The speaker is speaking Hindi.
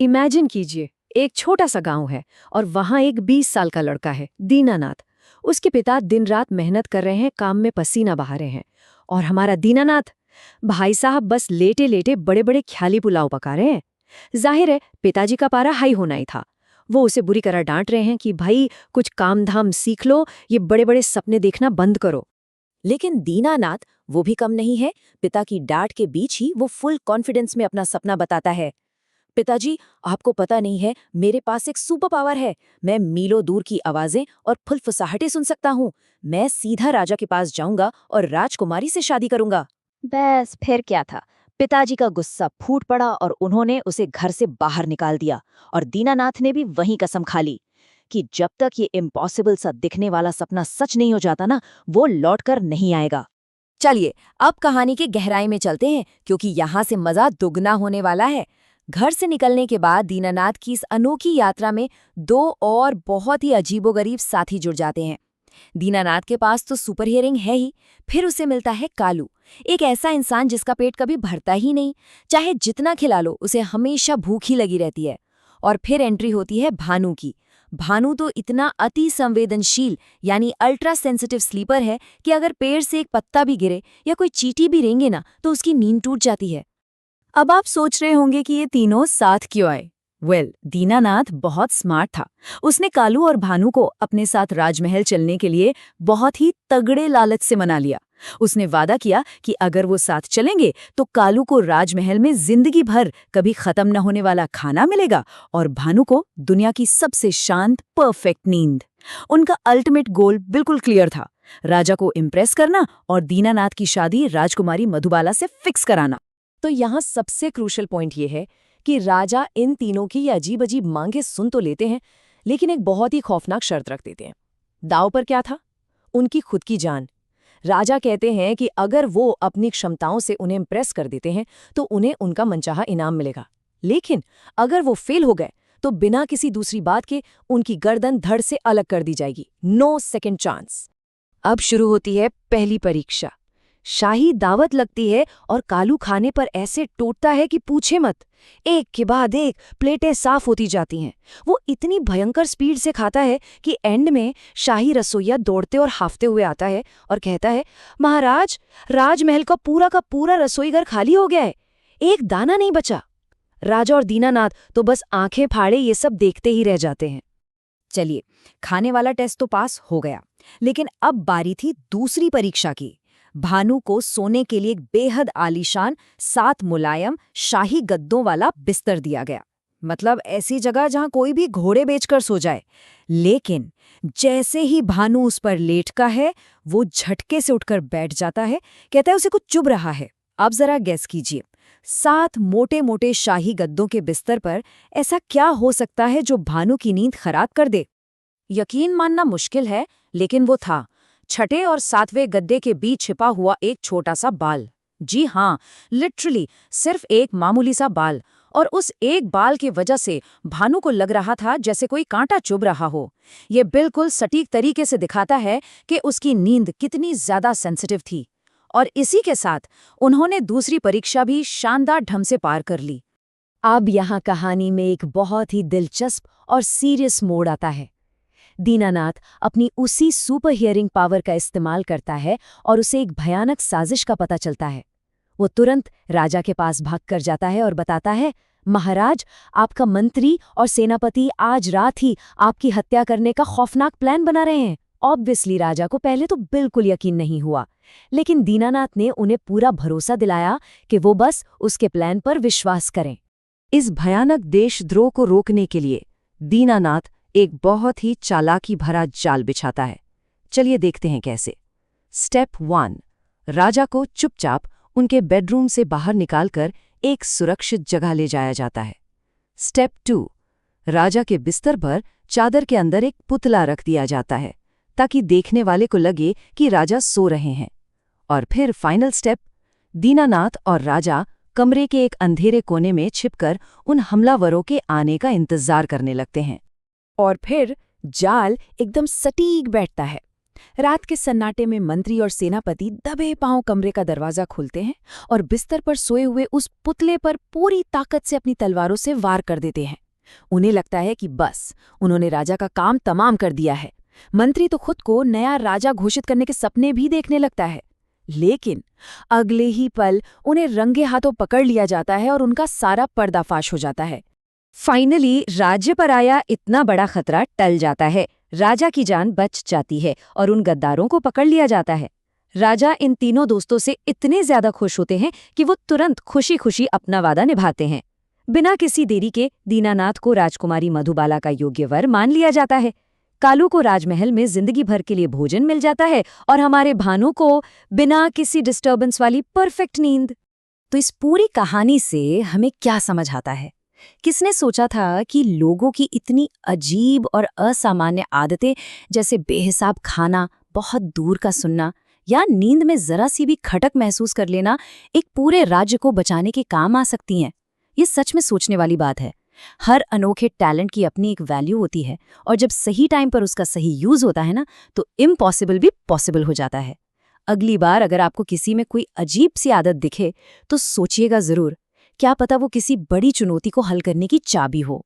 इमेजिन कीजिए, एक छोटा सा गांव है और वहां एक 20 साल का लड़का है, दीनानाथ। उसके पिता दिन रात मेहनत कर रहे हैं, काम में पसीना बहा रहे हैं। और हमारा दीनानाथ भाई साहब बस लेटे लेटे बड़े बड़े ख्याली पुलाव पका रहे हैं। जाहिर है पिताजी का पारा हाई होना ही था। वो उसे बुरी तरह डांट रहे हैं कि भाई कुछ काम धाम सीख लो, ये बड़े बड़े सपने देखना बंद करो। लेकिन दीनानाथ वो भी कम नहीं है। पिता की डांट के बीच ही वो फुल कॉन्फिडेंस में अपना सपना बताता है। पिताजी, आपको पता नहीं है, मेरे पास एक सुपर पावर है। मैं मीलों दूर की आवाजें और फुसफुसाहटें सुन सकता हूँ। मैं सीधा राजा के पास जाऊंगा और राजकुमारी से शादी करूंगा। बस फिर क्या था। पिताजी का गुस्सा फूट पड़ा और उन्होंने उसे घर से बाहर निकाल दिया। और दीनानाथ ने भी वहीं कसम खा ली कि जब तक ये इम्पॉसिबल सा दिखने वाला सपना सच नहीं हो जाता ना, वो लौटकर नहीं आएगा। चलिए अब कहानी के गहराई में चलते हैं, क्योंकि यहाँ से मजा दुगना होने वाला है। घर से निकलने के बाद दीनानाथ की इस अनोखी यात्रा में दो और बहुत ही अजीबोगरीब साथी जुड़ जाते हैं। दीनानाथ के पास तो सुपर हियरिंग है ही, फिर उसे मिलता है कालू, एक ऐसा इंसान जिसका पेट कभी भरता ही नहीं। चाहे जितना खिला लो उसे हमेशा भूख ही लगी रहती है। और फिर एंट्री होती है भानु की। भानु तो इतना अति संवेदनशील यानी अल्ट्रा सेंसिटिव स्लीपर है कि अगर पेड़ से एक पत्ता भी गिरे या कोई चींटी भी रेंगे ना तो उसकी नींद टूट जाती है। अब आप सोच रहे होंगे कि ये तीनों साथ क्यों आए। दीनानाथ बहुत स्मार्ट था। उसने कालू और भानु को अपने साथ राजमहल चलने के लिए बहुत ही तगड़े लालच से मना लिया। उसने वादा किया कि अगर वो साथ चलेंगे तो कालू को राजमहल में जिंदगी भर कभी खत्म न होने वाला खाना मिलेगा और भानु को दुनिया की सबसे शांत परफेक्ट नींद। उनका अल्टीमेट गोल बिल्कुल क्लियर था, राजा को इम्प्रेस करना और दीनानाथ की शादी राजकुमारी मधुबाला से फिक्स कराना। तो यहाँ सबसे क्रूशल पॉइंट ये है कि राजा इन तीनों की ये अजीब अजीब मांगे सुन तो लेते हैं, लेकिन एक बहुत ही खौफनाक शर्त रख देते हैं। दाव पर क्या था? उनकी खुद की जान। राजा कहते हैं कि अगर वो अपनी क्षमताओं से उन्हें इम्प्रेस कर देते हैं तो उन्हें उनका मनचाहा इनाम मिलेगा। लेकिन अगर वो फेल हो गए तो बिना किसी दूसरी बात के उनकी गर्दन धड़ से अलग कर दी जाएगी। No second chance. अब शुरू होती है पहली परीक्षा। शाही दावत लगती है और कालू खाने पर ऐसे टूटता है कि पूछे मत। एक के बाद एक प्लेटें साफ होती जाती हैं। वो इतनी भयंकर स्पीड से खाता है कि एंड में शाही रसोइया दौड़ते और हाफते हुए आता है और कहता है, महाराज, राजमहल का पूरा रसोई घर खाली हो गया है, एक दाना नहीं बचा। राजा और दीनानाथ तो बस आंखें फाड़े ये सब देखते ही रह जाते हैं। चलिए, खाने वाला टेस्ट तो पास हो गया, लेकिन अब बारी थी दूसरी परीक्षा की। भानु को सोने के लिए एक बेहद आलीशान 7 मुलायम शाही गद्दों वाला बिस्तर दिया गया। मतलब ऐसी जगह जहां कोई भी घोड़े बेचकर सो जाए। लेकिन जैसे ही भानु उस पर लेटता है वो झटके से उठकर बैठ जाता है। कहता है उसे कुछ चुभ रहा है। अब जरा गैस कीजिए, 7 मोटे मोटे शाही गद्दों के बिस्तर पर ऐसा क्या हो सकता है जो भानु की नींद खराब कर दे? यकीन मानना मुश्किल है, लेकिन वो था। छठे और 7वें गद्दे के बीच छिपा हुआ एक छोटा सा बाल। जी हाँ, लिटरली सिर्फ एक मामूली सा बाल। और उस एक बाल की वजह से भानु को लग रहा था जैसे कोई कांटा चुभ रहा हो। ये बिल्कुल सटीक तरीके से दिखाता है कि उसकी नींद कितनी ज्यादा सेंसिटिव थी। और इसी के साथ उन्होंने दूसरी परीक्षा भी शानदार ढंग से पार कर ली। अब यहाँ कहानी में एक बहुत ही दिलचस्प और सीरियस मोड़ आता है। दीनानाथ अपनी उसी सुपर हियरिंग पावर का इस्तेमाल करता है और उसे एक भयानक साजिश का पता चलता है। वो तुरंत राजा के पास भागकर जाता है और बताता है, महाराज, आपका मंत्री और सेनापति आज रात ही आपकी हत्या करने का खौफनाक प्लान बना रहे हैं। ऑब्वियसली राजा को पहले तो बिल्कुल यकीन नहीं हुआ, लेकिन दीनानाथ ने उन्हें पूरा भरोसा दिलाया कि वो बस उसके प्लान पर विश्वास करें। इस भयानक देशद्रोह को रोकने के लिए दीनानाथ एक बहुत ही चालाकी भरा जाल बिछाता है। चलिए देखते हैं कैसे। स्टेप 1, राजा को चुपचाप उनके बेडरूम से बाहर निकालकर एक सुरक्षित जगह ले जाया जाता है। स्टेप 2, राजा के बिस्तर पर चादर के अंदर एक पुतला रख दिया जाता है ताकि देखने वाले को लगे कि राजा सो रहे हैं। और फिर फाइनल स्टेप, दीनानाथ और राजा कमरे के एक अंधेरे कोने में छिपकर उन हमलावरों के आने का इंतजार करने लगते हैं। और फिर जाल एकदम सटीक बैठता है। रात के सन्नाटे में मंत्री और सेनापति दबे पांव कमरे का दरवाजा खोलते हैं और बिस्तर पर सोए हुए उस पुतले पर पूरी ताकत से अपनी तलवारों से वार कर देते हैं। उन्हें लगता है कि बस उन्होंने राजा का काम तमाम कर दिया है। मंत्री तो खुद को नया राजा घोषित करने के सपने भी देखने लगता है, लेकिन अगले ही पल उन्हें रंगे हाथों पकड़ लिया जाता है और उनका सारा पर्दाफाश हो जाता है। फाइनली राज्य पर आया इतना बड़ा खतरा टल जाता है, राजा की जान बच जाती है और उन गद्दारों को पकड़ लिया जाता है। राजा इन तीनों दोस्तों से इतने ज्यादा खुश होते हैं कि वो तुरंत खुशी खुशी अपना वादा निभाते हैं। बिना किसी देरी के दीनानाथ को राजकुमारी मधुबाला का योग्य वर मान लिया जाता है। कालू को राजमहल में जिंदगी भर के लिए भोजन मिल जाता है और हमारे भानु को बिना किसी डिस्टर्बेंस वाली परफेक्ट नींद। तो इस पूरी कहानी से हमें क्या समझ आता है? किसने सोचा था कि लोगों की इतनी अजीब और असामान्य आदतें, जैसे बेहिसाब खाना, बहुत दूर का सुनना या नींद में जरा सी भी खटक महसूस कर लेना, एक पूरे राज्य को बचाने के काम आ सकती हैं? ये सच में सोचने वाली बात है। हर अनोखे टैलेंट की अपनी एक वैल्यू होती है और जब सही टाइम पर उसका सही यूज होता है ना, तो इम्पॉसिबल भी पॉसिबल हो जाता है। अगली बार अगर आपको किसी में कोई अजीब सी आदत दिखे तो सोचिएगा जरूर, क्या पता वो किसी बड़ी चुनौती को हल करने की चाबी हो।